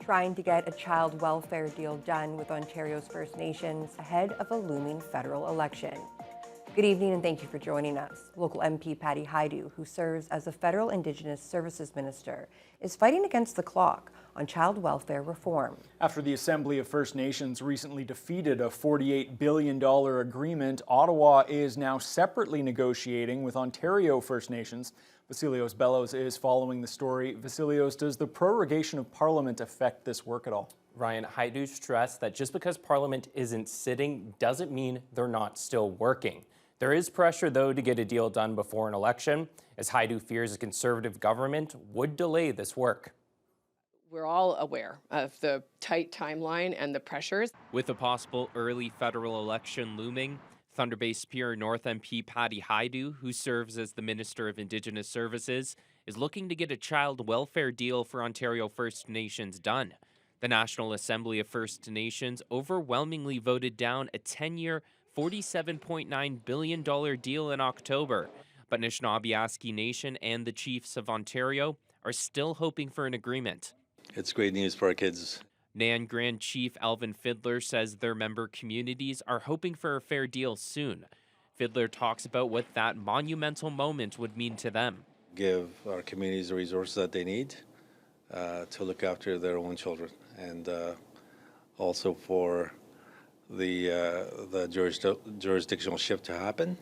trying to get a child welfare deal done with Ontario's First Nations ahead of a looming federal election. Good evening and thank you for joining us. Local MP Patty Hajdu, who serves as the Federal Indigenous Services Minister, is fighting against the clock on child welfare reform. After the Assembly of First Nations recently defeated a $48 billion agreement, Ottawa is now separately negotiating with Ontario First Nations. Vasilios Bellows is following the story. Vasilios, does the prorogation of Parliament affect this work at all? Ryan, Hajdu stressed that just because Parliament isn't sitting doesn't mean they're not still working. There is pressure, though, to get a deal done before an election, as Hajdu fears a Conservative government would delay this work. We're all aware of the tight timeline and the pressures. With a possible early federal election looming, Thunder Bay Superior North MP Patty Hajdu, who serves as the Minister of Indigenous Services, is looking to get a child welfare deal for Ontario First Nations done. The National Assembly of First Nations overwhelmingly voted down a 10-year, $47.9 billion deal in October. But Anishinaabe Nation and the Chiefs of Ontario are still hoping for an agreement. It's great news for our kids. NAN Grand Chief Alvin Fiddler says their member communities are hoping for a fair deal soon. Fiddler talks about what that monumental moment would mean to them. Give our communities the resources that they need to look after their own children, and also for the jurisdictional shift to happen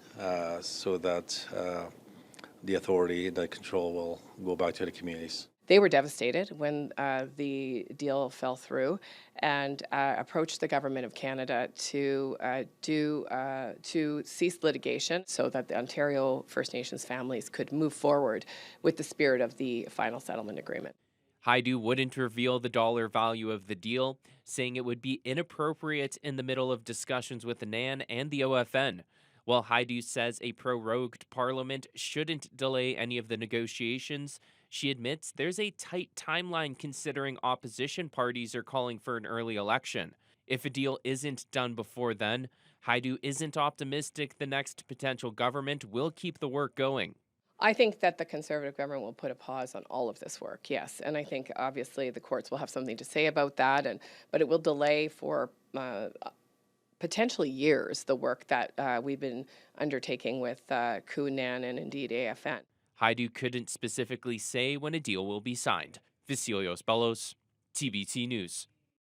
so that the authority, the control will go back to the communities. They were devastated when the deal fell through and approached the Government of Canada to cease litigation so that the Ontario First Nations families could move forward with the spirit of the final settlement agreement. Hajdu wouldn't reveal the dollar value of the deal, saying it would be inappropriate in the middle of discussions with the NAN and the OFN. While Hajdu says a prorogued parliament shouldn't delay any of the negotiations, she admits there's a tight timeline considering opposition parties are calling for an early election. If a deal isn't done before then, Hajdu isn't optimistic the next potential government will keep the work going. I think that the Conservative government will put a pause on all of this work, yes. And I think obviously the courts will have something to say about that, but it will delay for potentially years the work that we've been undertaking with CUNAN and indeed AFN. Hajdu couldn't specifically say when a deal will be signed. Vasilios Bellows, TBT News.